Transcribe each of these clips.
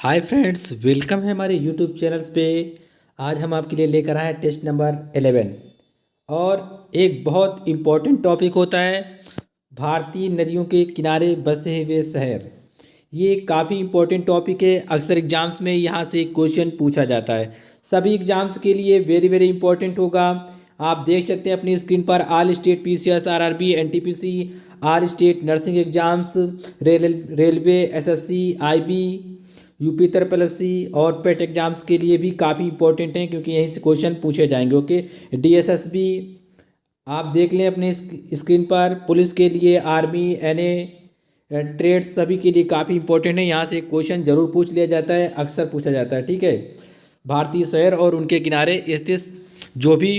Hi friends, welcome है हमारे YouTube channels पे। आज हम आपके लिए लेकर आए हैं टेस्ट नंबर 11 और एक बहुत इम्पोर्टेंट टॉपिक होता है भारतीय नदियों के किनारे बसे हुए शहर। ये काफ़ी इम्पोर्टेंट टॉपिक है। अक्सर एग्जाम्स में यहाँ से क्वेश्चन पूछा जाता है। सभी एग्जाम्स के लिए वेरी वेरी इंपॉर्टेंट होगा। आप देख सकते हैं अपनी स्क्रीन पर all state PCS, RRB, NTPC, all state nursing exams, railway, SSC, IB, UP तरपलसी और पेट एग्जाम्स के लिए भी काफ़ी इंपॉर्टेंट हैं, क्योंकि यहीं से क्वेश्चन पूछे जाएंगे। ओके, डीएसएस भी आप देख लें अपने स्क्रीन पर। पुलिस के लिए, आर्मी, एनए, ट्रेड्स, सभी के लिए काफ़ी इंपॉर्टेंट है। यहाँ से क्वेश्चन जरूर पूछ लिया जाता है, अक्सर पूछा जाता है। ठीक है, भारतीय शहर और उनके किनारे स्थित जो भी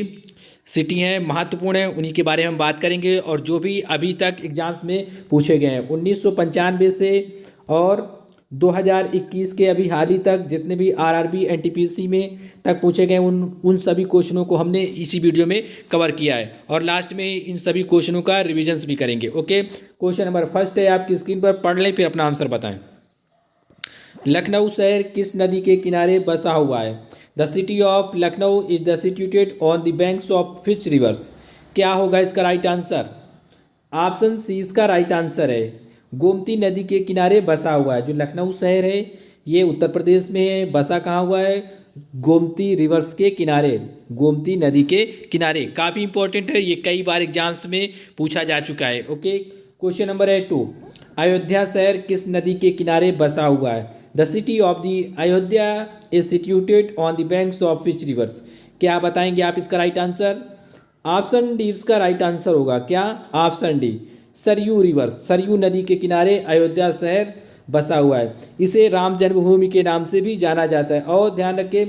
सिटी हैं महत्वपूर्ण है, उन्हीं के बारे में हम बात करेंगे। और जो भी अभी तक एग्जाम्स में पूछे गए हैं 1995 से और 2021 के अभी हाल ही तक जितने भी आरआरबी, एनटीपीसी में तक पूछे गए उन सभी क्वेश्चनों को हमने इसी वीडियो में कवर किया है। और लास्ट में इन सभी क्वेश्चनों का रिविजन्स भी करेंगे। ओके, क्वेश्चन नंबर फर्स्ट है, आपकी स्क्रीन पर पढ़ लें फिर अपना आंसर बताएं। लखनऊ शहर किस नदी के किनारे बसा हुआ है? The city of Lucknow is the situated on the banks of which reverse? क्या होगा इसका राइट आंसर? ऑप्शन सी इसका राइट आंसर है। गोमती नदी के किनारे बसा हुआ है। जो लखनऊ शहर है ये उत्तर प्रदेश में है। बसा कहाँ हुआ है? गोमती रिवर्स के किनारे, गोमती नदी के किनारे। काफ़ी इंपॉर्टेंट है, ये कई बार एग्जाम्स में पूछा जा चुका है। ओके, क्वेश्चन नंबर है 2। अयोध्या शहर किस नदी के किनारे बसा हुआ है? The city of the Ayodhya is situated on the banks of which reverse? क्या बताएंगे आप इसका राइट आंसर? ऑप्शन डी इसका राइट आंसर होगा। क्या? Option D, Saryu reverse, Saryu नदी के किनारे अयोध्या शहर बसा हुआ है। इसे राम जन्मभूमि के नाम से भी जाना जाता है। और ध्यान रखें,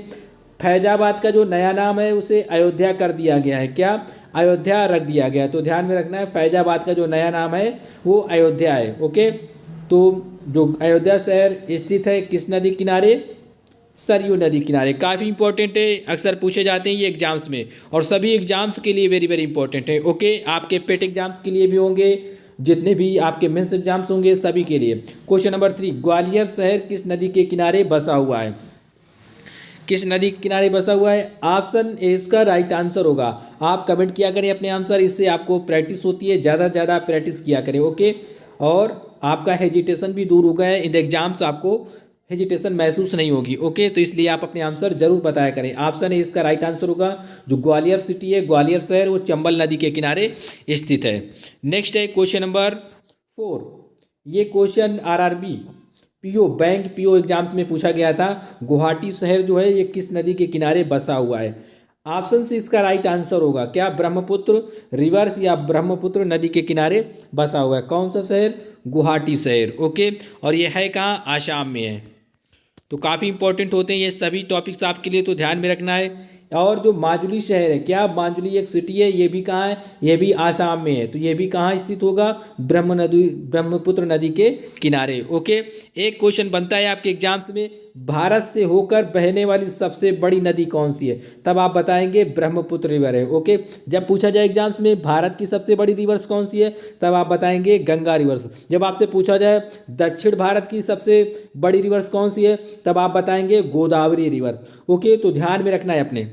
फैजाबाद का जो नया नाम है उसे अयोध्या कर दिया गया है। क्या? अयोध्या रख दिया गया है। तो ध्यान में रखना है, फैजाबाद का जो नया नाम है वो अयोध्या है। ओके, तो जो अयोध्या शहर स्थित है किस नदी किनारे? सरयू नदी किनारे। काफ़ी इंपॉर्टेंट है, अक्सर पूछे जाते हैं ये एग्जाम्स में, और सभी एग्जाम्स के लिए वेरी वेरी इंपॉर्टेंट है। ओके, आपके पेट एग्जाम्स के लिए भी होंगे, जितने भी आपके मेंस एग्जाम्स होंगे सभी के लिए। क्वेश्चन नंबर 3, ग्वालियर शहर किस नदी के किनारे बसा हुआ है? किस नदी के किनारे बसा हुआ है? ऑप्शन ए इसका राइट आंसर होगा। आप कमेंट किया करें अपने आंसर, इससे आपको प्रैक्टिस होती है, ज़्यादा से ज़्यादा प्रैक्टिस किया करें। ओके, और आपका हेजिटेशन भी दूर हो गया है। इन द एग्जाम्स आपको हेजिटेशन महसूस नहीं होगी। ओके, तो इसलिए आप अपने आंसर जरूर बताया करें। ऑप्शन ए इसका राइट आंसर होगा। जो ग्वालियर सिटी है, ग्वालियर शहर, वो चंबल नदी के किनारे स्थित है। नेक्स्ट है क्वेश्चन नंबर 4। ये question RRB, PO, bank PO exams में पूछा गया था। गुवाहाटी शहर जो है ये किस नदी के किनारे बसा हुआ है? ऑप्शन सी इसका राइट आंसर होगा। क्या? ब्रह्मपुत्र रिवर्स या ब्रह्मपुत्र नदी के किनारे बसा हुआ है। कौन सा शहर? गुवाहाटी शहर। ओके, और ये है कहाँ? आसाम में है। तो काफ़ी इंपॉर्टेंट होते हैं ये सभी टॉपिक्स आपके लिए, तो ध्यान में रखना है। और जो माजुली शहर है, क्या माजुली एक सिटी है? ये भी कहाँ है? ये भी आसाम में है। तो ये भी कहाँ स्थित होगा? ब्रह्मपुत्र नदी के किनारे। ओके, एक क्वेश्चन बनता है आपके एग्जाम्स में, भारत से होकर बहने वाली सबसे बड़ी नदी कौन सी है? तब आप बताएंगे ब्रह्मपुत्र रिवर है। ओके, जब पूछा जाए एग्जाम्स में भारत की सबसे बड़ी रिवर्स कौन सी है, तब आप बताएंगे गंगा रिवर्स। जब आपसे पूछा जाए दक्षिण भारत की सबसे बड़ी रिवर्स कौन सी है, तब आप बताएंगे गोदावरी रिवर्स। ओके, तो ध्यान में रखना है अपने।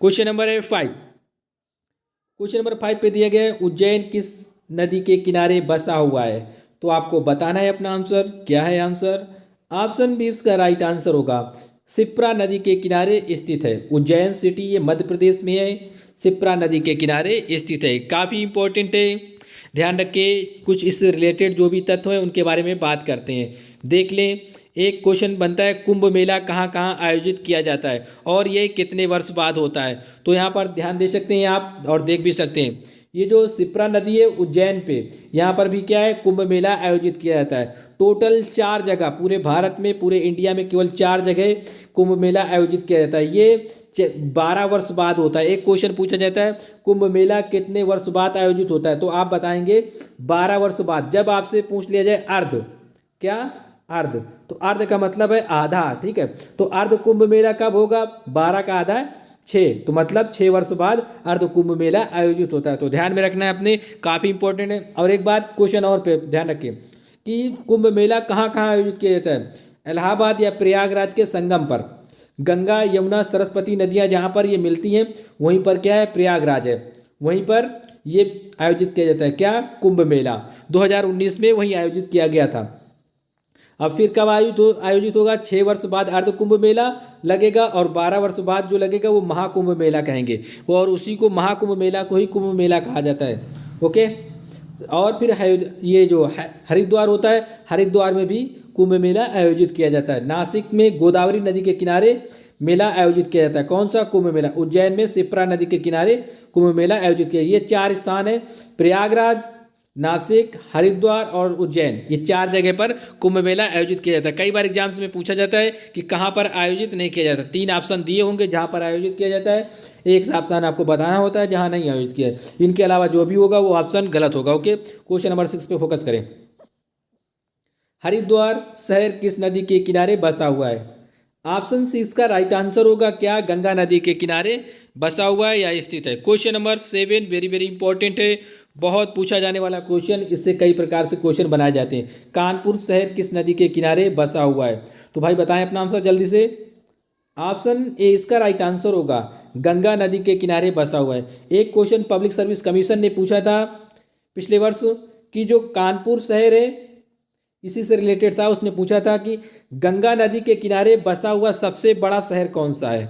क्वेश्चन नंबर है 5। क्वेश्चन नंबर 5 पे दिया गया है, उज्जैन किस नदी के किनारे बसा हुआ है? तो आपको बताना है अपना आंसर। क्या है आंसर? ऑप्शन बी इसका राइट आंसर होगा। शिप्रा नदी के किनारे स्थित है। उज्जैन सिटी ये मध्य प्रदेश में है, शिप्रा नदी के किनारे स्थित है। काफ़ी इंपॉर्टेंट है, ध्यान रखें। कुछ इससे रिलेटेड जो भी तथ्य हैं उनके बारे में बात करते हैं। देख लें, एक क्वेश्चन बनता है, कुंभ मेला कहाँ कहाँ आयोजित किया जाता है और ये कितने वर्ष बाद होता है? तो यहाँ पर ध्यान दे सकते हैं आप और देख भी सकते हैं। ये जो शिप्रा नदी है उज्जैन पे, यहाँ पर भी क्या है? कुंभ मेला आयोजित किया जाता है। टोटल 4 जगह, पूरे भारत में, पूरे इंडिया में केवल 4 जगह कुंभ मेला आयोजित किया जाता है। ये 12 वर्ष बाद होता है। एक क्वेश्चन पूछा जाता है, कुंभ मेला कितने वर्ष बाद आयोजित होता है? तो आप बताएंगे 12 वर्ष बाद। जब आपसे पूछ लिया जाए अर्ध, क्या? अर्ध, तो अर्ध का मतलब है आधा। ठीक है, तो अर्ध कुंभ मेला कब होगा? 12 का आधा 6, तो मतलब 6 वर्ष बाद अर्ध कुंभ मेला आयोजित होता है। तो ध्यान में रखना है अपने, काफ़ी इंपॉर्टेंट है। और एक बात क्वेश्चन और पे ध्यान रखें कि कुंभ मेला कहाँ कहाँ आयोजित किया जाता है। इलाहाबाद या प्रयागराज के संगम पर। गंगा यमुना सरस्वती नदियाँ जहाँ पर ये मिलती हैं वहीं पर क्या है, प्रयागराज है, वहीं पर ये आयोजित किया जाता है क्या, कुंभ मेला। 2019 में वहीं आयोजित किया गया था। अब फिर कब आयोजित होगा, 6 वर्ष बाद अर्ध कुंभ मेला लगेगा और 12 वर्ष बाद जो लगेगा वो महाकुंभ मेला कहेंगे वो, और उसी को महाकुंभ मेला को ही कुंभ मेला कहा जाता है। ओके। और फिर ये जो हरिद्वार होता है, हरिद्वार में भी कुंभ मेला आयोजित किया जाता है। नासिक में गोदावरी नदी के किनारे मेला आयोजित किया जाता है। कौन सा, कुंभ मेला। उज्जैन में शिप्रा नदी के किनारे कुंभ मेला आयोजित किया। ये 4 स्थान है, प्रयागराज, नासिक, हरिद्वार और उज्जैन, ये 4 जगह पर कुंभ मेला आयोजित किया जाता है। कई बार एग्जाम्स में पूछा जाता है कि कहाँ पर आयोजित नहीं किया जाता। 3 ऑप्शन दिए होंगे जहाँ पर आयोजित किया जाता है, एक ऑप्शन आपको बताना होता है जहाँ नहीं आयोजित किया है। इनके अलावा जो भी होगा वो ऑप्शन गलत होगा। ओके, क्वेश्चन नंबर 6 पे फोकस करें। हरिद्वार शहर किस नदी के किनारे बसा हुआ है। ऑप्शन सी इसका राइट आंसर होगा क्या, गंगा नदी के किनारे बसा हुआ है या स्थित है। Question number 7 very very important है, बहुत पूछा जाने वाला क्वेश्चन, इससे कई प्रकार से क्वेश्चन बनाए जाते हैं। कानपुर शहर किस नदी के किनारे बसा हुआ है, तो भाई बताएं अपना आंसर जल्दी से। ऑप्शन ए इसका राइट आंसर होगा, गंगा नदी के किनारे बसा हुआ है। एक क्वेश्चन पब्लिक सर्विस कमीशन ने पूछा था पिछले वर्ष कि जो कानपुर शहर है इसी से रिलेटेड था, उसने पूछा था कि गंगा नदी के किनारे बसा हुआ सबसे बड़ा शहर कौन सा है।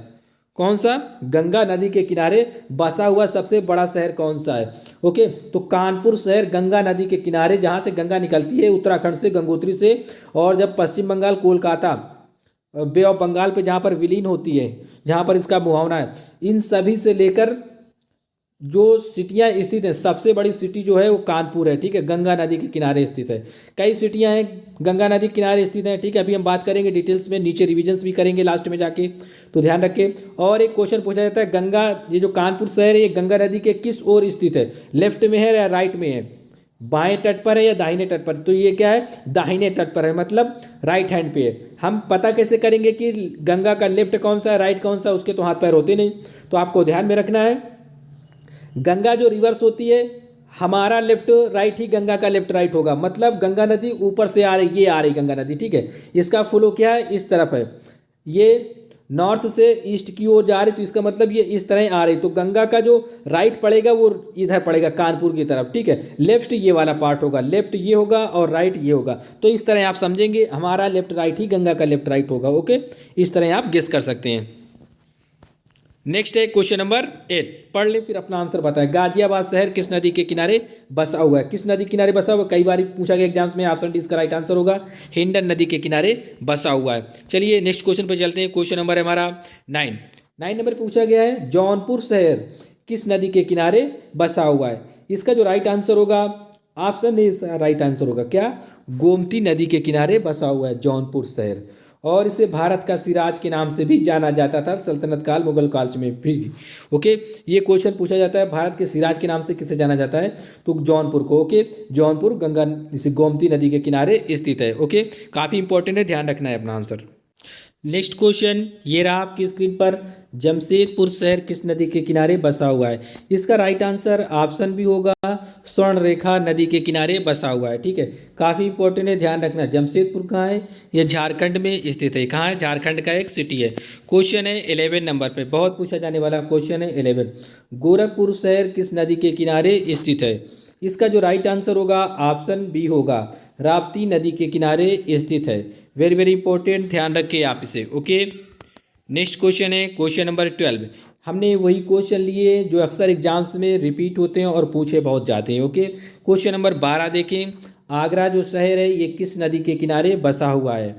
कौन सा, गंगा नदी के किनारे बसा हुआ सबसे बड़ा शहर कौन सा है। ओके, तो कानपुर शहर गंगा नदी के किनारे, जहाँ से गंगा निकलती है उत्तराखंड से, गंगोत्री से, और जब पश्चिम बंगाल कोलकाता बे ऑफ बंगाल पे जहाँ पर विलीन होती है, जहाँ पर इसका मुहावना है, इन सभी से लेकर जो सिटियाँ स्थित हैं, सबसे बड़ी सिटी जो है वो कानपुर है। ठीक है, गंगा नदी के किनारे स्थित है। कई सिटियाँ हैं गंगा नदी के किनारे स्थित हैं। ठीक है, अभी हम बात करेंगे डिटेल्स में, नीचे रिविजन्स भी करेंगे लास्ट में जाके, तो ध्यान रखें। और एक क्वेश्चन पूछा जाता है, गंगा, ये जो कानपुर शहर है ये गंगा नदी के किस ओर स्थित है, लेफ्ट में है या राइट में है, बाएं तट पर है या दाहिने तट पर। तो ये क्या है, दाहिने तट पर है, मतलब राइट हैंड पे है। हम पता कैसे करेंगे कि गंगा का लेफ्ट कौन सा है, राइट कौन सा, उसके तो हाथ पैर होते नहीं, तो आपको ध्यान में रखना है। गंगा जो रिवर्स होती है, हमारा लेफ्ट राइट ही गंगा का लेफ्ट राइट होगा, मतलब गंगा नदी ऊपर से आ रही, ये आ रही गंगा नदी। ठीक है, इसका फ्लो क्या है, इस तरफ है, ये नॉर्थ से ईस्ट की ओर जा रही, तो इसका मतलब ये इस तरह आ रही, तो गंगा का जो राइट पड़ेगा वो इधर पड़ेगा कानपुर की तरफ। ठीक है, लेफ्ट ये वाला पार्ट होगा, लेफ्ट ये होगा और राइट ये होगा, तो इस तरह आप समझेंगे हमारा लेफ्ट राइट ही गंगा का लेफ्ट राइट होगा। ओके, इस तरह आप गेस कर सकते हैं। नेक्स्ट है क्वेश्चन नंबर 8, पढ़ ले फिर अपना आंसर बताए। गाजियाबाद शहर किस नदी के किनारे बसा हुआ है। किस नदी के किनारे बसा हुआ है, कई बार पूछा गया एग्जाम्स में, ऑप्शन डी इसका राइट आंसर होगा, हिंडन नदी के किनारे बसा हुआ है। चलिए नेक्स्ट क्वेश्चन पर चलते हैं। क्वेश्चन नंबर है हमारा 9 नंबर पूछा गया है, जौनपुर शहर किस नदी के किनारे बसा हुआ है। इसका जो राइट आंसर होगा, ऑप्शन ए इसका राइट आंसर होगा क्या, गोमती नदी के किनारे बसा हुआ है जौनपुर शहर, और इसे भारत का सिराज के नाम से भी जाना जाता था सल्तनत काल, मुगल काल में भी। ओके, ये क्वेश्चन पूछा जाता है, भारत के सिराज के नाम से किसे जाना जाता है, तो जौनपुर को। ओके, जौनपुर गंगा इसे गोमती नदी के किनारे स्थित है। ओके, काफ़ी इंपॉर्टेंट है, ध्यान रखना है अपना आंसर। नेक्स्ट क्वेश्चन ये रहा आपकी स्क्रीन पर, जमशेदपुर शहर किस नदी के किनारे बसा हुआ है। इसका राइट आंसर ऑप्शन भी होगा, स्वर्ण रेखा नदी के किनारे बसा हुआ है। ठीक है, काफ़ी इंपॉर्टेंट है, ध्यान रखना। जमशेदपुर कहाँ है, ये झारखंड में स्थित है। कहाँ है, झारखंड का एक सिटी है। क्वेश्चन है 11 नंबर पे, बहुत पूछा जाने वाला क्वेश्चन है 11, गोरखपुर शहर किस नदी के किनारे स्थित है। इसका जो राइट आंसर होगा, ऑप्शन बी होगा, राप्ती नदी के किनारे स्थित है। वेरी वेरी इंपॉर्टेंट, ध्यान रखिए आप इसे। ओके, नेक्स्ट क्वेश्चन है क्वेश्चन नंबर 12। हमने वही क्वेश्चन लिए जो अक्सर एग्जाम्स में रिपीट होते हैं और पूछे बहुत जाते हैं। ओके, क्वेश्चन नंबर 12 देखें, आगरा जो शहर है ये किस नदी के किनारे बसा हुआ है।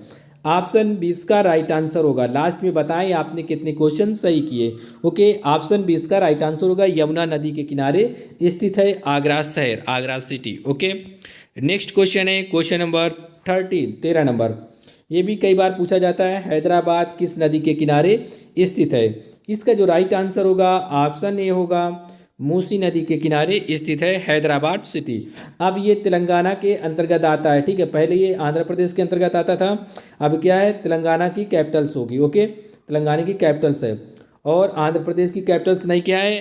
ऑप्शन 20 का राइट आंसर होगा, लास्ट में बताएं आपने कितने क्वेश्चन सही किए। ओके, ऑप्शन 20 का राइट आंसर होगा, यमुना नदी के किनारे स्थित है आगरा शहर, Agra city. Okay, next question है क्वेश्चन नंबर 13 नंबर, ये भी कई बार पूछा जाता है, हैदराबाद किस नदी के किनारे स्थित है। इसका जो राइट आंसर होगा, ऑप्शन ए होगा, मूसी नदी के किनारे स्थित है हैदराबाद सिटी। अब ये तेलंगाना के अंतर्गत आता है। ठीक है, पहले ये आंध्र प्रदेश के अंतर्गत आता था, अब क्या है, तेलंगाना की कैपिटल्स होगी। ओके, तेलंगाना की कैपिटल्स है, और आंध्र प्रदेश की कैपिटल्स नहीं क्या है,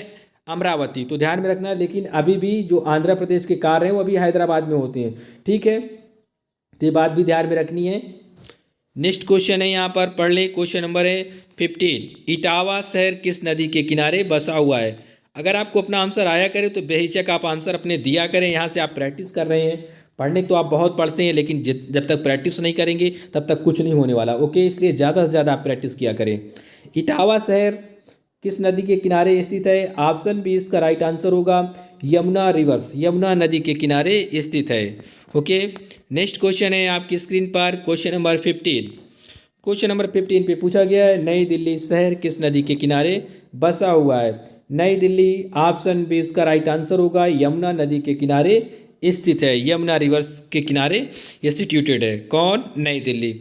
अमरावती, तो ध्यान में रखना। लेकिन अभी भी जो आंध्र प्रदेश के कार्य हैं वो अभी हैदराबाद में होते हैं। ठीक है, तो ये बात भी ध्यान में रखनी है। नेक्स्ट क्वेश्चन है यहाँ पर, पढ़ लें। क्वेश्चन नंबर है 15। इटावा शहर किस नदी के किनारे बसा हुआ है? अगर आपको अपना आंसर आया करे तो बेहिचक आप आंसर अपने दिया करें। यहाँ से आप प्रैक्टिस कर रहे हैं, पढ़ने तो आप बहुत पढ़ते हैं, लेकिन जब तक प्रैक्टिस नहीं करेंगे तब तक कुछ नहीं होने वाला। ओके, इसलिए ज़्यादा से ज़्यादा आप प्रैक्टिस किया करें। इटावा शहर किस नदी के किनारे स्थित है? ऑप्शन बी इसका राइट आंसर होगा यमुना रिवर्स, यमुना नदी के किनारे स्थित है। ओके, नेक्स्ट क्वेश्चन है आपकी स्क्रीन पर, क्वेश्चन नंबर 15। क्वेश्चन नंबर 15 पे पूछा गया है, नई दिल्ली शहर किस नदी के किनारे बसा हुआ है? नई दिल्ली, ऑप्शन बी इसका राइट आंसर होगा यमुना नदी के किनारे स्थित है, यमुना रिवर्स के किनारे सिचुएटेड है। कौन? नई दिल्ली।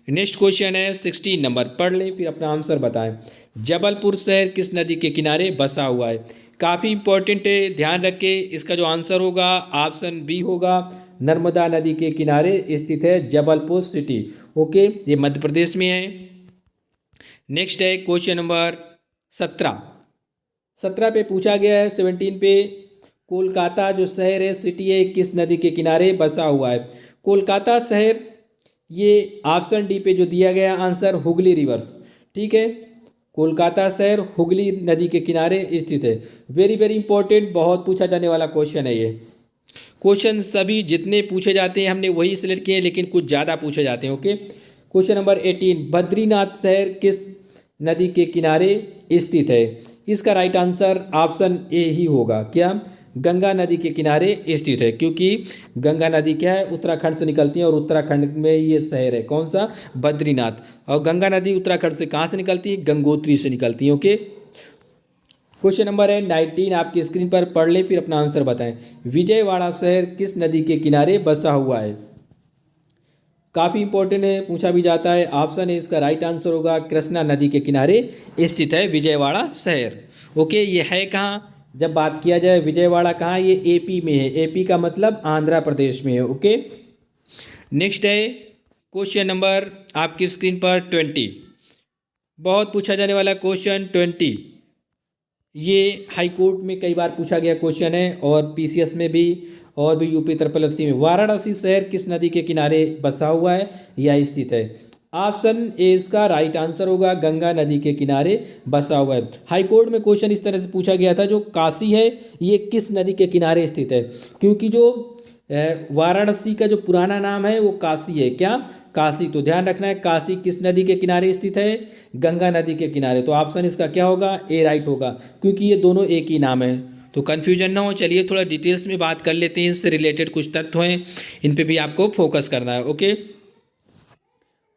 नेक्स्ट क्वेश्चन है 16 नंबर, पढ़ लें फिर अपना आंसर बताएं। जबलपुर शहर किस नदी के किनारे बसा हुआ है? काफ़ी इंपॉर्टेंट है, ध्यान रखें। इसका जो आंसर होगा ऑप्शन बी होगा, नर्मदा नदी के किनारे स्थित है जबलपुर सिटी। ओके, ये मध्य प्रदेश में है। नेक्स्ट है क्वेश्चन नंबर 17। 17 पे पूछा गया है 17 पे, कोलकाता जो शहर है, सिटी है, किस नदी के किनारे बसा हुआ है? कोलकाता शहर, ये ऑप्शन डी पे जो दिया गया आंसर हुगली रिवर्स। ठीक है, कोलकाता शहर हुगली नदी के किनारे स्थित है। वेरी वेरी इंपॉर्टेंट, बहुत पूछा जाने वाला क्वेश्चन है ये। क्वेश्चन सभी जितने पूछे जाते हैं हमने वही सिलेक्ट किए, लेकिन कुछ ज़्यादा पूछे जाते हैं। ओके, क्वेश्चन नंबर 18, बद्रीनाथ शहर किस नदी के किनारे स्थित है? इसका राइट आंसर ऑप्शन ए ही होगा, क्या? गंगा नदी के किनारे स्थित है, क्योंकि गंगा नदी क्या है, उत्तराखंड से निकलती है और उत्तराखंड में ये शहर है। कौन सा? बद्रीनाथ। और गंगा नदी उत्तराखंड से कहाँ से निकलती है? गंगोत्री से निकलती है। ओके, क्वेश्चन नंबर है 19 आपकी स्क्रीन पर, पढ़ लें फिर अपना आंसर बताएं। विजयवाड़ा शहर किस नदी के किनारे बसा हुआ है? काफ़ी इंपॉर्टेंट है, पूछा भी जाता है। ऑप्शन है इसका राइट आंसर होगा कृष्णा नदी के किनारे स्थित है विजयवाड़ा शहर। ओके, ये है कहाँ? जब बात किया जाए विजयवाड़ा कहाँ, ये एपी में है। एपी का मतलब आंध्र प्रदेश में है। ओके, नेक्स्ट है क्वेश्चन नंबर आपकी स्क्रीन पर 20। बहुत पूछा जाने वाला क्वेश्चन 20, ये हाई कोर्ट में कई बार पूछा गया क्वेश्चन है, और पीसीएस में भी, और भी यूपी SSSC में। वाराणसी शहर किस नदी के किनारे बसा हुआ है या स्थित है? ऑप्शन ए इसका राइट आंसर होगा गंगा नदी के किनारे बसा हुआ है। हाई कोर्ट में क्वेश्चन इस तरह से पूछा गया था, जो काशी है ये किस नदी के किनारे स्थित है? क्योंकि जो वाराणसी का जो पुराना नाम है वो काशी है। क्या? काशी। तो ध्यान रखना है, काशी किस नदी के किनारे स्थित है? गंगा नदी के किनारे। तो ऑप्शन इसका क्या होगा? ए राइट होगा, क्योंकि ये दोनों एक ही नाम है। तो कन्फ्यूजन ना हो। चलिए थोड़ा डिटेल्स में बात कर लेते हैं, इससे रिलेटेड कुछ तथ्य हैं, इन पे भी आपको फोकस करना है। ओके,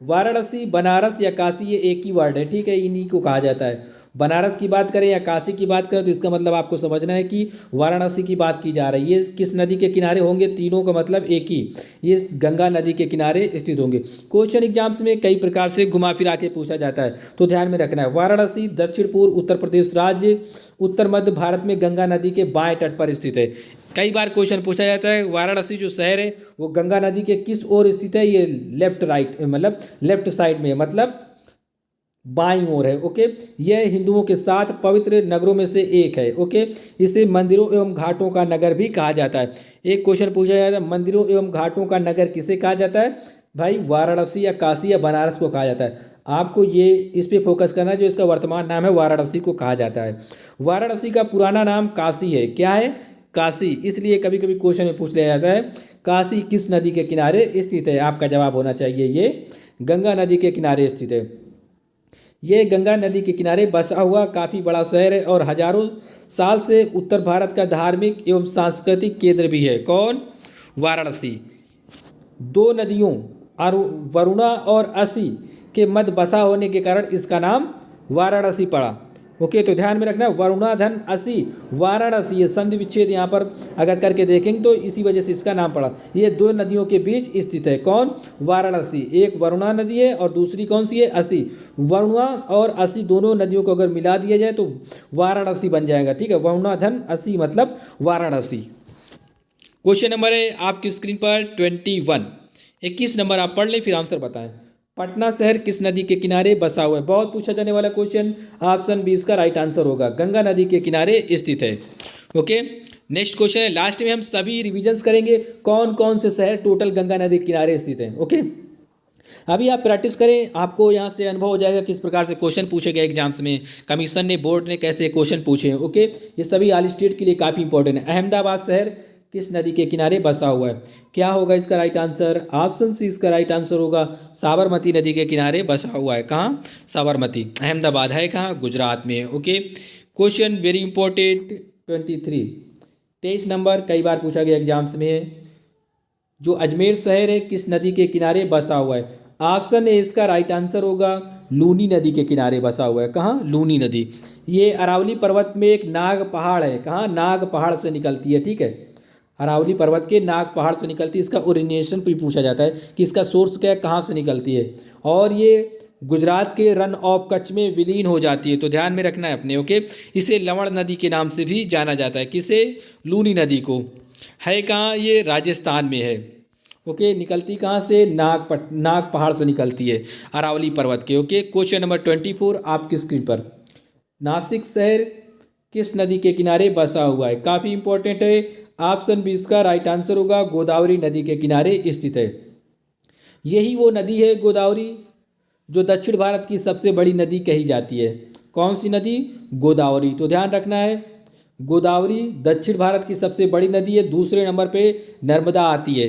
वाराणसी, बनारस या काशी ये एक ही वर्ड है। ठीक है, इन्हीं को कहा जाता है। बनारस की बात करें या काशी की बात करें तो इसका मतलब आपको समझना है कि वाराणसी की बात की जा रही है। ये किस नदी के किनारे होंगे? तीनों का मतलब एक ही, ये गंगा नदी के किनारे स्थित होंगे। क्वेश्चन एग्जाम्स में कई प्रकार से घुमा फिरा के पूछा जाता है, तो ध्यान में रखना है। वाराणसी दक्षिण पूर्व उत्तर प्रदेश राज्य, उत्तर मध्य भारत में गंगा नदी के बाएं तट पर स्थित है। कई बार क्वेश्चन पूछा जाता है वाराणसी जो शहर है वो गंगा नदी के किस ओर स्थित है? ये लेफ्ट राइट, मतलब लेफ्ट साइड में, मतलब बाईं ओर है। ओके, यह हिंदुओं के 7 पवित्र नगरों में से एक है। ओके, इसे मंदिरों एवं घाटों का नगर भी कहा जाता है। एक क्वेश्चन पूछा जाता है, मंदिरों एवं घाटों का नगर किसे कहा जाता है? भाई वाराणसी या काशी या बनारस को कहा जाता है। आपको ये इस पे फोकस करना है, जो इसका वर्तमान नाम है वाराणसी को कहा जाता है। वाराणसी का पुराना नाम काशी है। क्या है? काशी। इसलिए कभी कभी क्वेश्चन में पूछ लिया जाता है काशी किस नदी के किनारे स्थित है? आपका जवाब होना चाहिए ये गंगा नदी के किनारे स्थित है। ये गंगा नदी के किनारे बसा हुआ काफ़ी बड़ा शहर है और हजारों साल से उत्तर भारत का धार्मिक एवं सांस्कृतिक केंद्र भी है। कौन? वाराणसी। 2 नदियों वरुणा और असी के मध्य बसा होने के कारण इसका नाम वाराणसी पड़ा। ओके, तो ध्यान में रखना, वरुणा धन असी वाराणसी, ये संधि विच्छेद यहाँ पर अगर करके देखेंगे तो इसी वजह से इसका नाम पड़ा। ये 2 नदियों के बीच स्थित है। कौन? वाराणसी। एक वरुणा नदी है और दूसरी कौन सी है? असी। वरुणा और असी दोनों नदियों को अगर मिला दिया जाए तो वाराणसी बन जाएगा। ठीक है, वरुणा धन असी मतलब वाराणसी। क्वेश्चन नंबर है आपकी स्क्रीन पर 21। 21 नंबर आप पढ़ लें फिर आंसर बताएं। पटना शहर किस नदी के किनारे बसा हुआ है? बहुत पूछा जाने वाला क्वेश्चन। ऑप्शन बी इसका राइट आंसर होगा, गंगा नदी के किनारे स्थित है। ओके, नेक्स्ट क्वेश्चन है, लास्ट में हम सभी रिविजन्स करेंगे कौन कौन से शहर टोटल गंगा नदी के किनारे स्थित हैं। ओके, अभी आप प्रैक्टिस करें, आपको यहाँ से अनुभव हो जाएगा किस प्रकार से क्वेश्चन पूछे गए एग्जाम्स में, कमीशन ने, बोर्ड ने कैसे क्वेश्चन पूछे हैं। ओके, ये सभी ऑल स्टेट के लिए काफ़ी इंपॉर्टेंट है। अहमदाबाद शहर किस नदी के किनारे बसा हुआ है? क्या होगा इसका राइट आंसर? ऑप्शन सी इसका राइट आंसर होगा, साबरमती नदी के किनारे बसा हुआ है। कहाँ? साबरमती। अहमदाबाद है कहाँ? गुजरात में। Okay, question very important 23, 23 number, कई बार पूछा गया एग्जाम्स में। जो अजमेर शहर है किस नदी के किनारे बसा हुआ है? ऑप्शन ए इसका राइट आंसर होगा, लूनी नदी के किनारे बसा हुआ है। कहाँ? लूनी नदी। ये अरावली पर्वत में एक नाग पहाड़ है। कहाँ? नाग पहाड़ से निकलती है। ठीक है, अरावली पर्वत के नाग पहाड़ से निकलती है। इसका ओरिजिनेशन भी पूछा जाता है कि इसका सोर्स क्या है, कहाँ से निकलती है। और ये गुजरात के रन ऑफ कच्छ में विलीन हो जाती है, तो ध्यान में रखना है अपने। ओके, इसे लवण नदी के नाम से भी जाना जाता है। किसे? लूनी नदी को। है कहाँ? ये राजस्थान में है। ओके, निकलती कहाँ से? नाग पहाड़ से निकलती है, अरावली पर्वत के। ओके, क्वेश्चन नंबर 24 आपकी स्क्रीन पर। नासिक शहर किस नदी के किनारे बसा हुआ है? काफ़ी इंपॉर्टेंट है। ऑप्शन बी इसका राइट आंसर होगा, गोदावरी नदी के किनारे स्थित है। यही वो नदी है गोदावरी, जो दक्षिण भारत की सबसे बड़ी नदी कही जाती है। कौन सी नदी? गोदावरी। तो ध्यान रखना है, गोदावरी दक्षिण भारत की सबसे बड़ी नदी है। दूसरे नंबर पे नर्मदा आती है,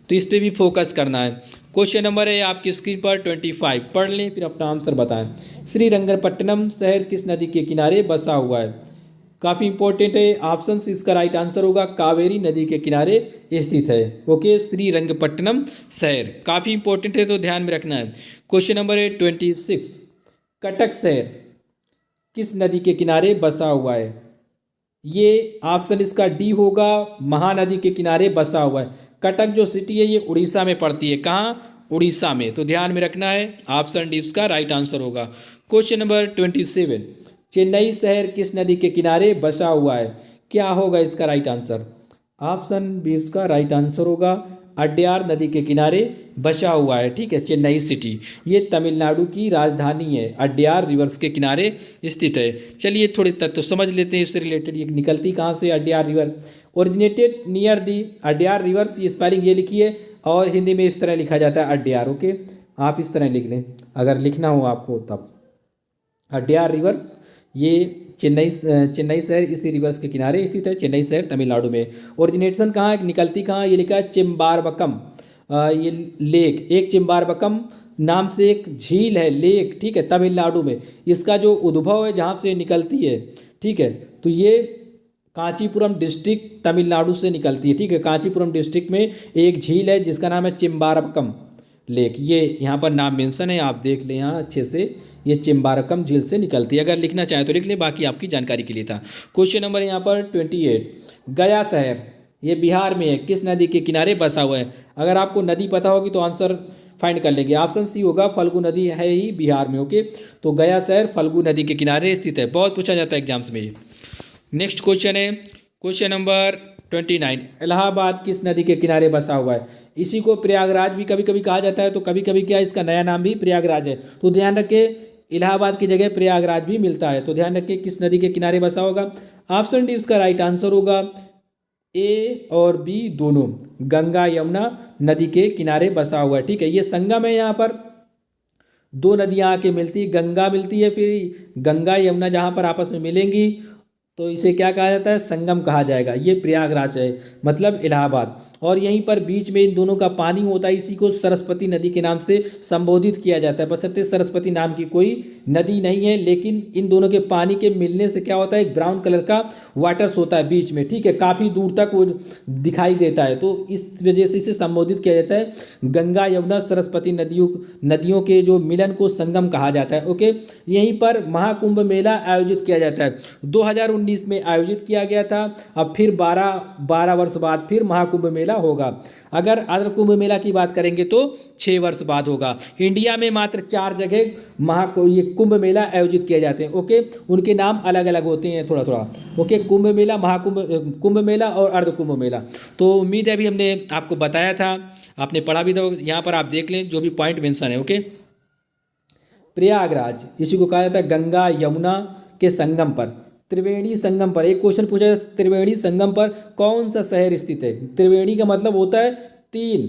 तो इस पे भी फोकस करना है। क्वेश्चन नंबर है आपकी स्क्रीन पर 25, पढ़ लें फिर अपना आंसर बताएं। श्रीरंगपट्टनम शहर किस नदी के किनारे बसा हुआ है? काफ़ी इंपॉर्टेंट है। ऑप्शन इसका राइट आंसर होगा, कावेरी नदी के किनारे स्थित है। ओके, श्रीरंगपट्टनम शहर काफ़ी इंपॉर्टेंट है, तो ध्यान में रखना है। क्वेश्चन नंबर है 26, कटक शहर किस नदी के किनारे बसा हुआ है? ये ऑप्शन इसका डी होगा, महानदी के किनारे बसा हुआ है। कटक जो सिटी है ये उड़ीसा में पड़ती है। कहाँ? उड़ीसा में। तो ध्यान में रखना है, ऑप्शन डी इसका राइट आंसर होगा। क्वेश्चन नंबर 27, चेन्नई शहर किस नदी के किनारे बसा हुआ है? क्या होगा इसका राइट आंसर? ऑप्शन बी इसका राइट आंसर होगा, अड्यार नदी के किनारे बसा हुआ है। ठीक है, चेन्नई सिटी ये तमिलनाडु की राजधानी है, अड्यार रिवर्स के किनारे स्थित है। चलिए थोड़े तत्व समझ लेते हैं इससे रिलेटेड। ये निकलती कहाँ से? Adyar river originated near the Adyar reverse, ये स्पेलिंग ये लिखी है, और हिंदी में इस तरह लिखा जाता है अड्यार। ओके, आप इस तरह लिख लें अगर लिखना हो आपको तब। अड्यार रिवर ये चेन्नई शहर इसी रिवर्स के किनारे स्थित है। चेन्नई शहर तमिलनाडु में। ओरिजिनेशन कहाँ है, निकलती कहाँ है? ये लिखा है चिम्बारबकम। ये लेक, एक चिम्बारबकम नाम से एक झील है, लेक। ठीक है, तमिलनाडु में इसका जो उद्भव है, जहाँ से निकलती है। ठीक है, तो ये कांचीपुरम डिस्ट्रिक्ट तमिलनाडु से निकलती है। ठीक है, कांचीपुरम डिस्ट्रिक्ट में एक झील है जिसका नाम है चिम्बारबकम लेक। ये यहाँ पर नाम मेंशन है, आप देख लें यहाँ अच्छे से। ये चिम्बारकम झील से निकलती है। अगर लिखना चाहें तो लिख लें, बाकी आपकी जानकारी के लिए था। क्वेश्चन नंबर यहाँ पर 28, गया शहर ये बिहार में है, किस नदी के किनारे बसा हुआ है? अगर आपको नदी पता होगी तो आंसर फाइंड कर लेंगे। ऑप्शन सी होगा, फल्गु नदी है ही बिहार में। ओके, तो गया शहर फल्गु नदी के किनारे स्थित है। बहुत पूछा जाता है एग्जाम्स में ये। नेक्स्ट क्वेश्चन है क्वेश्चन नंबर 29, इलाहाबाद किस नदी के किनारे बसा हुआ है? इसी को प्रयागराज भी कभी कभी कहा जाता है, तो कभी कभी क्या इसका नया नाम भी प्रयागराज है। तो ध्यान रखें, इलाहाबाद की जगह प्रयागराज भी मिलता है। तो ध्यान रखें किस नदी के किनारे बसा होगा। ऑप्शन डी इसका राइट आंसर होगा, ए और बी दोनों, गंगा यमुना नदी के किनारे बसा हुआ है। ठीक है, ये संगम है, यहाँ पर दो नदियाँ आके मिलती है, गंगा मिलती है, फिर गंगा यमुना जहाँ पर आपस में मिलेंगी तो इसे क्या कहा जाता है? संगम कहा जाएगा। ये प्रयागराज है, मतलब इलाहाबाद। और यहीं पर बीच में इन दोनों का पानी होता है, इसी को सरस्वती नदी के नाम से संबोधित किया जाता है। बशर्ते सरस्वती नाम की कोई नदी नहीं है, लेकिन इन दोनों के पानी के मिलने से क्या होता है? एक ब्राउन कलर का वाटर्स होता है बीच में। ठीक है, काफ़ी दूर तक वो दिखाई देता है, तो इस वजह से इसे संबोधित किया जाता है। गंगा यमुना सरस्वती नदियों के जो मिलन को संगम कहा जाता है। ओके, यहीं पर महाकुंभ मेला आयोजित किया जाता है। 2019 में आयोजित किया गया था। अब फिर 12 वर्ष बाद फिर महाकुंभ मेला होगा। अगर अर्ध कुंभ मेला की बात करेंगे तो 6 वर्ष बाद होगा। इंडिया में मात्र 4 जगह ये कुंभ मेला आयोजित किए जाते हैं। ओके, उनके नाम अलग अलग होते हैं थोड़ा थोड़ा। ओके, कुंभ मेला, कुंभ मेला और अर्ध कुंभ मेला। तो उम्मीद है अभी हमने आपको बताया था, आपने पढ़ा भी था। यहाँ पर आप देख लें जो भी पॉइंट मेंशन है। ओके, प्रयागराज इसी को कहा जाता है गंगा यमुना के संगम पर, त्रिवेणी संगम पर। एक क्वेश्चन पूछा है, त्रिवेणी संगम पर कौन सा शहर स्थित है? त्रिवेणी का मतलब होता है 3,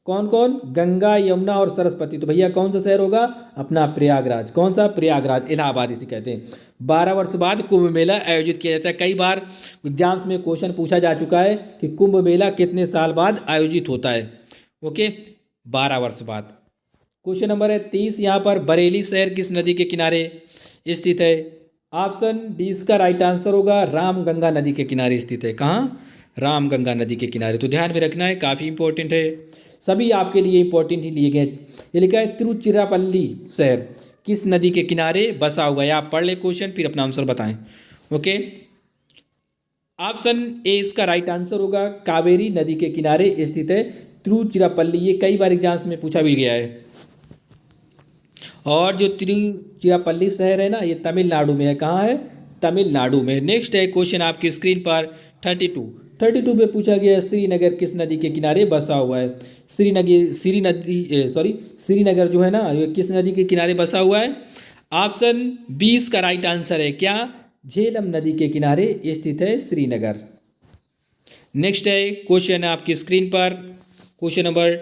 कौन कौन? गंगा, यमुना और सरस्वती। तो भैया कौन सा शहर होगा? अपना प्रयागराज। कौन सा? प्रयागराज, इलाहाबाद इसे कहते हैं। 12 वर्ष बाद कुंभ मेला आयोजित किया जाता है। कई बार एग्जाम्स में क्वेश्चन पूछा जा चुका है कि कुंभ मेला कितने साल बाद आयोजित होता है। ओके, 12 वर्ष बाद। क्वेश्चन नंबर है 30 यहाँ पर, बरेली शहर किस नदी के किनारे स्थित है? ऑप्शन डी इसका राइट आंसर होगा, रामगंगा नदी के किनारे स्थित है। कहाँ? रामगंगा नदी के किनारे। तो ध्यान में रखना है, काफ़ी इंपॉर्टेंट है, सभी आपके लिए इंपॉर्टेंट ही लिए गए। ये लिखा है तिरुचिरापल्ली शहर किस नदी के किनारे बसा हुआ है? आप पढ़ ले क्वेश्चन, फिर अपना आंसर बताएं। ओके, ऑप्शन ए इसका राइट आंसर होगा, कावेरी नदी के किनारे स्थित है तिरुचिरापल्ली। ये कई बार एग्जाम्स में पूछा भी गया है। और जो तिरुचिरापल्ली शहर है ना, ये तमिलनाडु में है। कहाँ है? तमिलनाडु में। नेक्स्ट है क्वेश्चन आपकी स्क्रीन पर 32 पे पूछा गया, श्रीनगर किस नदी के किनारे बसा हुआ है? श्रीनगर जो है ना, ये किस नदी के किनारे बसा हुआ है? ऑप्शन 20 का राइट आंसर है क्या? झेलम नदी के किनारे स्थित है श्रीनगर। नेक्स्ट है क्वेश्चन आपकी स्क्रीन पर, क्वेश्चन नंबर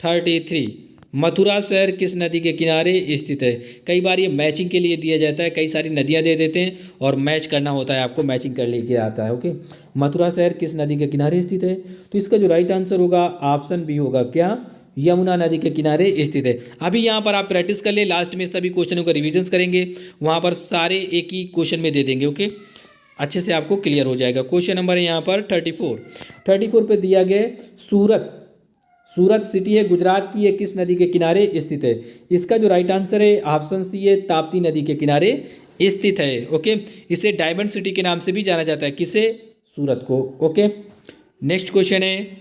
33, मथुरा शहर किस नदी के किनारे स्थित है? कई बार ये मैचिंग के लिए दिया जाता है, कई सारी नदियां दे देते हैं और मैच करना होता है, आपको मैचिंग कर लेके आता है। ओके, मथुरा शहर किस नदी के किनारे स्थित है? तो इसका जो राइट आंसर होगा ऑप्शन बी होगा क्या? यमुना नदी के किनारे स्थित है। अभी यहाँ पर आप प्रैक्टिस कर ले, लास्ट में सभी क्वेश्चनों का रिविजन करेंगे, वहाँ पर सारे एक ही क्वेश्चन में दे देंगे। ओके, अच्छे से आपको क्लियर हो जाएगा। क्वेश्चन नंबर है यहाँ पर 34 पे दिया गया सूरत सिटी है गुजरात की, ये किस नदी के किनारे स्थित है? इसका जो राइट आंसर है ऑप्शन सी है, ताप्ती नदी के किनारे स्थित है। ओके, इसे डायमंड सिटी के नाम से भी जाना जाता है। किसे? सूरत को। ओके, नेक्स्ट क्वेश्चन है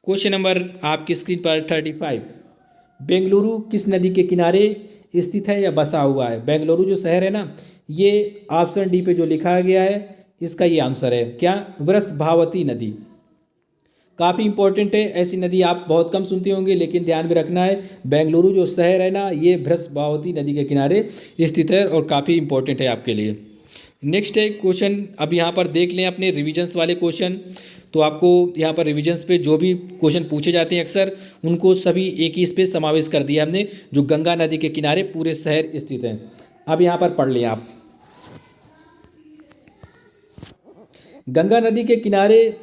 क्वेश्चन नंबर आपकी स्क्रीन पर 35, बेंगलुरु किस नदी के किनारे स्थित है या बसा हुआ है? बेंगलुरु जो शहर है ना, ये ऑप्शन डी पे जो लिखा गया है, इसका ये आंसर है क्या? वृषभावती नदी। काफ़ी इंपॉर्टेंट है, ऐसी नदी आप बहुत कम सुनते होंगे, लेकिन ध्यान में रखना है, बेंगलुरु जो शहर है ना, ये वृषभावती नदी के किनारे स्थित है और काफ़ी इंपॉर्टेंट है आपके लिए। नेक्स्ट है क्वेश्चन, अब यहाँ पर देख लें अपने रिविजन्स वाले क्वेश्चन। तो आपको यहाँ पर रिविजन्स पे जो भी क्वेश्चन पूछे जाते हैं अक्सर, उनको सभी एक ही इस पे समावेश कर दिया हमने, जो गंगा नदी के किनारे पूरे शहर स्थित हैं। अब यहाँ पर पढ़ लें आप, गंगा नदी के किनारे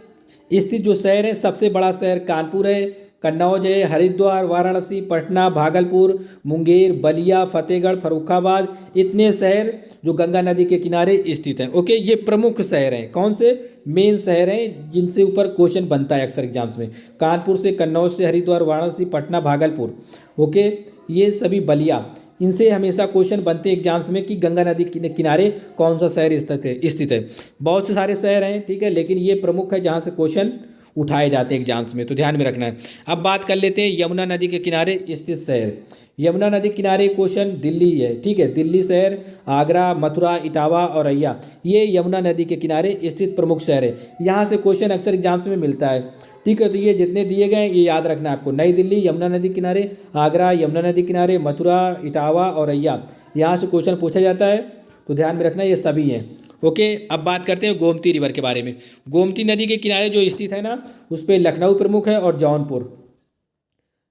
स्थित जो शहर है, सबसे बड़ा शहर कानपुर है, कन्नौज है, हरिद्वार, वाराणसी, पटना, भागलपुर, मुंगेर, बलिया, फतेहगढ़, फर्रुखाबाद, इतने शहर जो गंगा नदी के किनारे स्थित हैं। ओके, ये प्रमुख शहर हैं। कौन से? मेन शहर हैं जिनसे ऊपर क्वेश्चन बनता है अक्सर एग्जाम्स में। कानपुर से, कन्नौज से, हरिद्वार, वाराणसी, पटना, भागलपुर। ओके, ये सभी, बलिया, इनसे हमेशा क्वेश्चन बनते हैं एग्जाम्स में कि गंगा नदी के किनारे कौन सा शहर स्थित है। बहुत से सारे शहर हैं, ठीक है, लेकिन ये प्रमुख है जहाँ से क्वेश्चन उठाए जाते हैं एग्जाम्स में, तो ध्यान में रखना है। अब बात कर लेते हैं यमुना नदी के किनारे स्थित शहर। यमुना नदी किनारे क्वेश्चन दिल्ली है, ठीक है, दिल्ली शहर, आगरा, मथुरा, इटावा और अय्या, ये यमुना नदी के किनारे स्थित प्रमुख शहर है। यहाँ से क्वेश्चन अक्सर एग्जाम्स में मिलता है, ठीक है। तो ये जितने दिए गए ये याद रखना है आपको। नई दिल्ली यमुना नदी किनारे, आगरा यमुना नदी किनारे, मथुरा, इटावा और अय्या, यहाँ से क्वेश्चन पूछा जाता है, तो ध्यान में रखना ये सभी हैं। ओके, अब बात करते हैं गोमती रिवर के बारे में। गोमती नदी के किनारे जो स्थित है ना, उस पर लखनऊ प्रमुख है और जौनपुर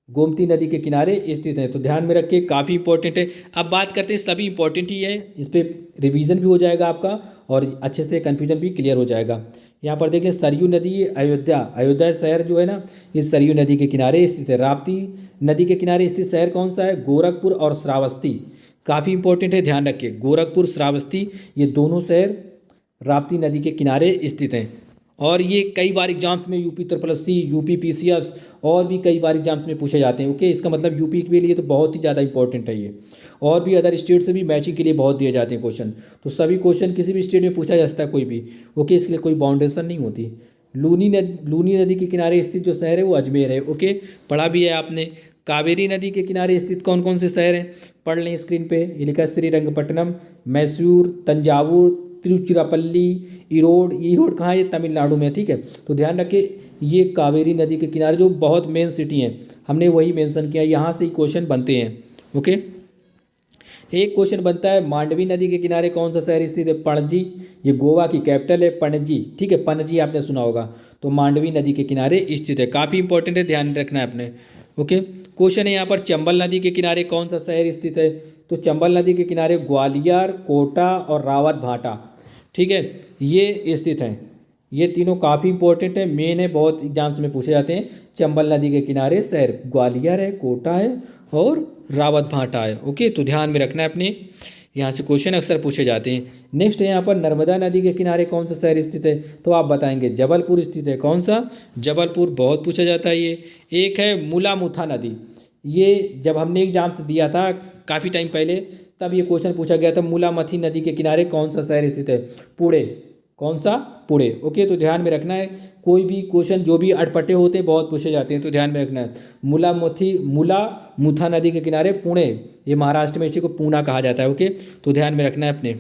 गोमती नदी के किनारे स्थित है, तो ध्यान में रखिए, काफ़ी इंपॉर्टेंट है। अब बात करते हैं, सभी इंपॉर्टेंट ही है, इस पर रिवीजन भी हो जाएगा आपका और अच्छे से कन्फ्यूजन भी क्लियर हो जाएगा। यहाँ पर देख लें, सरयू नदी, अयोध्या शहर जो है ना, इस सरयू नदी के किनारे स्थित है। राप्ती नदी के किनारे स्थित शहर कौन सा है? गोरखपुर और श्रावस्ती, काफ़ी इंपॉर्टेंट है, ध्यान रखिए। गोरखपुर, श्रावस्ती, ये दोनों शहर राप्ती नदी के किनारे स्थित हैं। और ये कई बार एग्जाम्स में यूपी ट्रिपल यूपी पीसीएस और भी कई बार एग्जाम्स में पूछे जाते हैं। ओके, इसका मतलब यूपी के लिए तो बहुत ही ज़्यादा इंपॉर्टेंट है ये, और भी अदर स्टेट से भी मैचिंग के लिए बहुत दिए जाते हैं क्वेश्चन। तो सभी क्वेश्चन किसी भी स्टेट में पूछा जा सकता है कोई भी। ओके, इसके लिए कोई बाउंडेशन नहीं होती। लूनी नदी के किनारे स्थित जो शहर है वो अजमेर है। ओके, पढ़ा भी है आपने। कावेरी नदी के किनारे स्थित कौन कौन से शहर हैं? पढ़ लें स्क्रीन पे, ये लिखा है श्रीरंगपट्टनम, मैसूर, तंजावुर, तिरुचिरापल्ली, ईरोड कहाँ है? ये तमिलनाडु में, ठीक है। तो ध्यान रखिए, ये कावेरी नदी के किनारे जो बहुत मेन सिटी हैं, हमने वही मेंशन किया, यहाँ से ही क्वेश्चन बनते हैं। ओके, एक क्वेश्चन बनता है, मांडवी नदी के किनारे कौन सा शहर स्थित है? पणजी, ये गोवा की कैपिटल है पणजी, ठीक है, पणजी आपने सुना होगा। तो मांडवी नदी के किनारे स्थित है, काफ़ी इंपॉर्टेंट है, ध्यान रखना है आपने। ओके, क्वेश्चन है यहाँ पर चंबल नदी के किनारे कौन सा शहर स्थित है? तो चंबल नदी के किनारे ग्वालियर, कोटा और रावत भाटा, ठीक है, ये स्थित हैं। ये तीनों काफ़ी इंपॉर्टेंट है, मेन है, बहुत एग्जाम्स में पूछे जाते हैं। चंबल नदी के किनारे शहर ग्वालियर है, कोटा है और रावत भाटा है। ओके, तो ध्यान में रखना है अपने, यहाँ से क्वेश्चन अक्सर पूछे जाते हैं। नेक्स्ट है यहाँ पर नर्मदा नदी के किनारे कौन सा शहर स्थित है? तो आप बताएंगे जबलपुर स्थित है। कौन सा? जबलपुर, बहुत पूछा जाता है ये। एक है मुलामुथा नदी, ये जब हमने एग्जाम से दिया था काफ़ी टाइम पहले, तब ये क्वेश्चन पूछा गया था, मुलामथी नदी के किनारे कौन सा शहर स्थित है? पुणे। कौन सा? पुणे। ओके, तो ध्यान में रखना है, कोई भी क्वेश्चन जो भी अटपटे होते हैं बहुत पूछे जाते हैं, तो ध्यान में रखना है। मुलामुथा नदी के किनारे पुणे, ये महाराष्ट्र में, इसी को पूना कहा जाता है। ओके, तो ध्यान में रखना है अपने।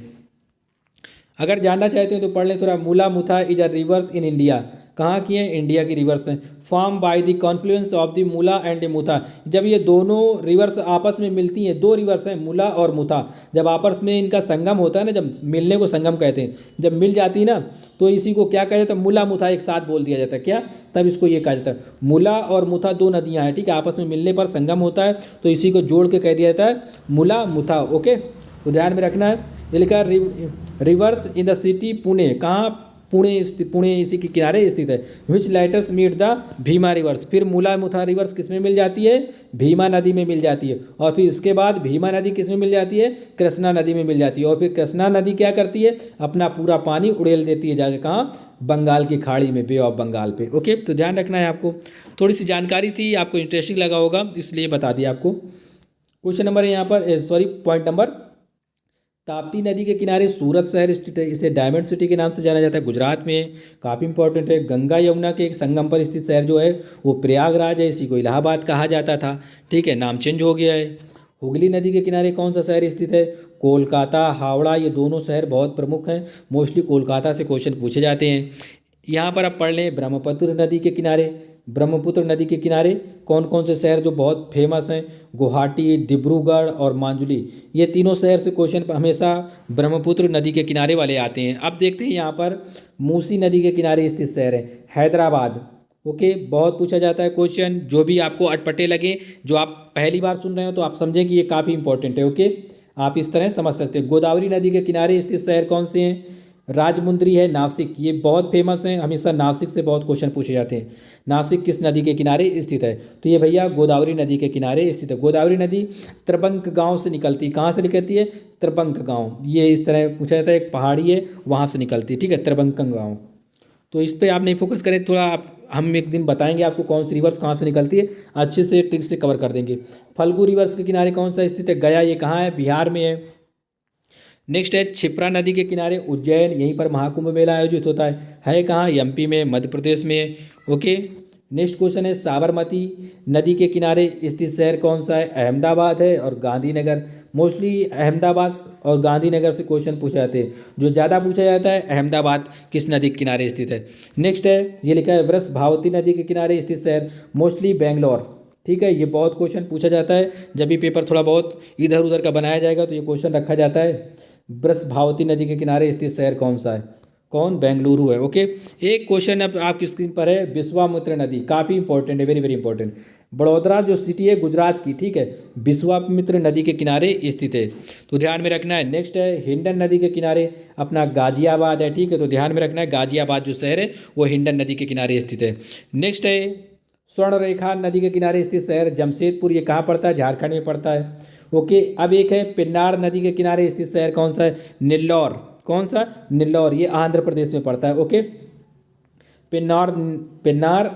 अगर जानना चाहते हैं तो पढ़ लें थोड़ा। Mula Mutha is a rivers in India, कहाँ की है? इंडिया की रिवर्स हैं। Form by the confluence of the Mula and Mutha, जब ये दोनों रिवर्स आपस में मिलती हैं, दो रिवर्स हैं मुला और मुथा, जब आपस में इनका संगम होता है ना, जब मिलने को संगम कहते हैं, जब मिल जाती है ना, तो इसी को क्या कहा जाता है? मुला मुथा एक साथ बोल दिया जाता है। क्या? तब इसको ये कहा जाता है। मुला और मुथा दो नदियाँ हैं, ठीक है, आपस में मिलने पर संगम होता है, तो इसी को जोड़ के कह दिया जाता है मुला मुथा। ओके, तो ध्यान में रखना है। ये लिखा है rivers in the city Pune, कहाँ? पुणे इसी के किनारे स्थित है। Which letters meet the Bhima rivers, फिर मुला मुथा रिवर्स किस में मिल जाती है? भीमा नदी में मिल जाती है। और फिर इसके बाद भीमा नदी किस में मिल जाती है? कृष्णा नदी में मिल जाती है। और फिर कृष्णा नदी क्या करती है? अपना पूरा पानी उड़ेल देती है जाके, कहाँ? बंगाल की खाड़ी में, बे ऑफ बंगाल पे। ओके, तो ध्यान रखना है आपको। थोड़ी सी जानकारी थी, आपको इंटरेस्टिंग लगा होगा, इसलिए बता दिया आपको। क्वेश्चन नंबर है यहाँ पर, पॉइंट नंबर, ताप्ती नदी के किनारे सूरत शहर स्थित है, इसे डायमंड सिटी के नाम से जाना जाता है, गुजरात में, काफ़ी इंपॉर्टेंट है। गंगा यमुना के एक संगम पर स्थित शहर जो है वो प्रयागराज है, इसी को इलाहाबाद कहा जाता था, ठीक है, नाम चेंज हो गया है। हुगली नदी के किनारे कौन सा शहर स्थित है? कोलकाता, हावड़ा, ये दोनों शहर बहुत प्रमुख हैं, मोस्टली कोलकाता से क्वेश्चन पूछे जाते हैं। यहाँ पर आप पढ़ लें, ब्रह्मपुत्र नदी के किनारे, ब्रह्मपुत्र नदी के किनारे कौन कौन से शहर जो बहुत फेमस हैं? गुवाहाटी, डिब्रूगढ़ और मांजुली, ये तीनों शहर से क्वेश्चन हमेशा ब्रह्मपुत्र नदी के किनारे वाले आते हैं। अब देखते हैं यहाँ पर मूसी नदी के किनारे स्थित शहर है हैदराबाद। ओके, बहुत पूछा जाता है क्वेश्चन, जो भी आपको अटपटे लगे, जो आप पहली बार सुन रहे हो तो आप समझें कि ये काफ़ी इंपॉर्टेंट है। ओके, आप इस तरह समझ सकते हैं। गोदावरी नदी के किनारे स्थित शहर कौन से हैं? राजमुंद्री है, नासिक, ये बहुत फेमस हैं, हमेशा नासिक से बहुत क्वेश्चन पूछे जाते हैं। नासिक किस नदी के किनारे स्थित है? तो ये भैया गोदावरी नदी के किनारे स्थित है। गोदावरी नदी त्रबंक गांव से निकलती है। कहाँ से निकलती है? त्रबंक गांव, ये इस तरह पूछा जाता है, एक पहाड़ी है वहाँ से निकलती है, ठीक है, त्रबंक गांव। तो इस पर आप नहीं फोकस करें थोड़ा, आप हम एक दिन बताएंगे आपको कौन सी रिवर्स कहाँ से निकलती है, अच्छे से ट्रिक से कवर कर देंगे। फल्गु रिवर्स के किनारे कौन सा स्थित है? गया, ये कहाँ है? बिहार में है। नेक्स्ट है क्षिप्रा नदी के किनारे उज्जैन, यहीं पर महाकुंभ मेला आयोजित होता है कहाँ? एमपी में, मध्य प्रदेश में। ओके, नेक्स्ट क्वेश्चन है साबरमती नदी के किनारे स्थित शहर कौन सा है? अहमदाबाद है और गांधीनगर। मोस्टली अहमदाबाद और गांधीनगर से क्वेश्चन पूछे जाते हैं, जो ज़्यादा पूछा जाता है अहमदाबाद किस नदी के किनारे स्थित है। नेक्स्ट है, ये लिखा है वृषभावती नदी के किनारे स्थित शहर, मोस्टली बेंगलोर, ठीक है, ये बहुत क्वेश्चन पूछा जाता है, जब भी पेपर थोड़ा बहुत इधर उधर का बनाया जाएगा तो ये क्वेश्चन रखा जाता है। वृषभावती नदी के किनारे स्थित शहर कौन सा है? कौन? बेंगलुरु है। ओके, एक क्वेश्चन अब आपकी स्क्रीन पर है, विश्वामित्र नदी, काफ़ी इंपॉर्टेंट है, वेरी वेरी इंपॉर्टेंट। बड़ौदा जो सिटी है गुजरात की, ठीक है, विश्वामित्र नदी के किनारे स्थित है, तो ध्यान में रखना है। नेक्स्ट है हिंडन नदी के किनारे अपना गाजियाबाद है, ठीक है, तो ध्यान में रखना है, गाजियाबाद जो शहर है वो हिंडन नदी के किनारे स्थित है। नेक्स्ट है स्वर्ण रेखा नदी के किनारे स्थित शहर जमशेदपुर, ये कहाँ पड़ता है? झारखंड में पड़ता है। ओके, अब एक है पिन्नार नदी के किनारे स्थित शहर कौन सा है? नेल्लौर। कौन सा? नेल्लौर, ये आंध्र प्रदेश में पड़ता है। ओके, पिन्नार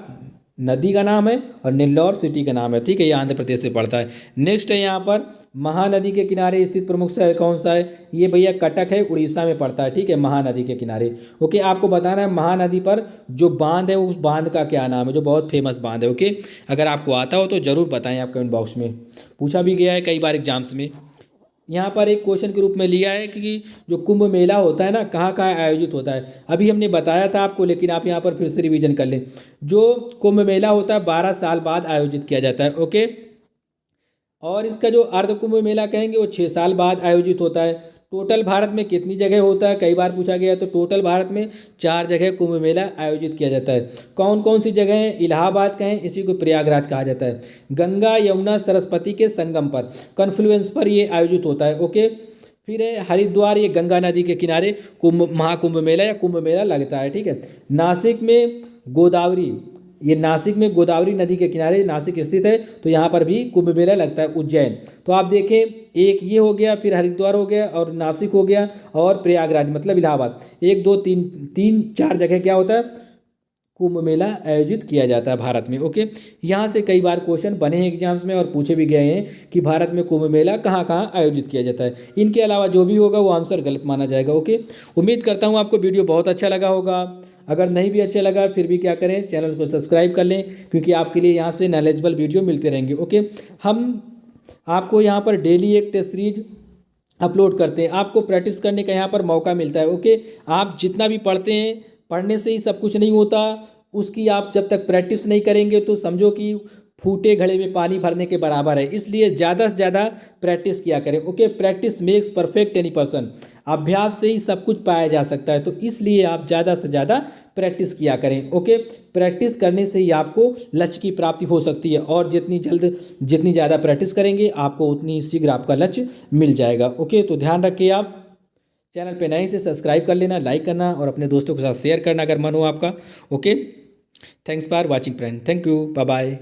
नदी का नाम है और नेल्लौर सिटी का नाम है, ठीक है, ये आंध्र प्रदेश से पड़ता है। नेक्स्ट है यहाँ पर महानदी के किनारे स्थित प्रमुख शहर कौन सा है? ये भैया कटक है, उड़ीसा में पड़ता है, ठीक है, महानदी के किनारे। ओके, आपको बताना है महानदी पर जो बांध है उस बांध का क्या नाम है, जो बहुत फेमस बांध है। ओके, अगर आपको आता हो तो ज़रूर बताएं, आप कमेंट बॉक्स में, पूछा भी गया है कई बार एग्जाम्स में। यहाँ पर एक क्वेश्चन के रूप में लिया है कि जो कुंभ मेला होता है ना, कहाँ कहाँ आयोजित होता है, अभी हमने बताया था आपको, लेकिन आप यहाँ पर फिर से रिवीजन कर लें। जो कुंभ मेला होता है 12 साल बाद आयोजित किया जाता है। ओके, और इसका जो अर्ध कुंभ मेला कहेंगे वो 6 साल बाद आयोजित होता है। टोटल भारत में कितनी जगह होता है, कई बार पूछा गया। तो टोटल भारत में 4 जगह कुंभ मेला आयोजित किया जाता है। कौन कौन सी जगह हैं? इलाहाबाद का है, इसी को प्रयागराज कहा जाता है। गंगा यमुना सरस्वती के संगम पर, कन्फ्लुएंस पर ये आयोजित होता है। ओके। फिर है हरिद्वार, ये गंगा नदी के किनारे महाकुंभ मेला या कुंभ मेला लगता है। ठीक है। नासिक में गोदावरी, ये नासिक में गोदावरी नदी के किनारे नासिक स्थित है, तो यहाँ पर भी कुंभ मेला लगता है। उज्जैन, तो आप देखें एक ये हो गया, फिर हरिद्वार हो गया और नासिक हो गया और प्रयागराज मतलब इलाहाबाद, 1 2 3 3 4 जगह क्या होता है, कुंभ मेला आयोजित किया जाता है भारत में। ओके। यहाँ से कई बार क्वेश्चन बने हैं एग्जाम्स में और पूछे भी गए हैं कि भारत में कुंभ मेला कहाँ कहाँ आयोजित किया जाता है। इनके अलावा जो भी होगा वो आंसर गलत माना जाएगा। ओके। उम्मीद करता हूँ आपको वीडियो बहुत अच्छा लगा होगा। अगर नहीं भी अच्छा लगा फिर भी क्या करें, चैनल को सब्सक्राइब कर लें, क्योंकि आपके लिए यहाँ से नॉलेजेबल वीडियो मिलते रहेंगे। ओके। हम आपको यहाँ पर डेली एक टेस्ट सीरीज अपलोड करते हैं, आपको प्रैक्टिस करने का यहाँ पर मौका मिलता है। ओके। आप जितना भी पढ़ते हैं, पढ़ने से ही सब कुछ नहीं होता, उसकी आप जब तक प्रैक्टिस नहीं करेंगे तो समझो कि फूटे घड़े में पानी भरने के बराबर है। इसलिए ज़्यादा से ज़्यादा प्रैक्टिस किया करें। Okay. Practice makes perfect any person, अभ्यास से ही सब कुछ पाया जा सकता है, तो इसलिए आप ज़्यादा से ज़्यादा प्रैक्टिस किया करें। ओके। प्रैक्टिस करने से ही आपको लक्ष्य की प्राप्ति हो सकती है, और जितनी ज़्यादा प्रैक्टिस करेंगे आपको उतनी शीघ्र आपका लक्ष्य मिल जाएगा। ओके। तो ध्यान रखिए, आप चैनल पे नए से सब्सक्राइब कर लेना, लाइक करना और अपने दोस्तों के साथ शेयर करना अगर मन हो आपका। Okay. Thanks for watching friend, thank you, bye bye.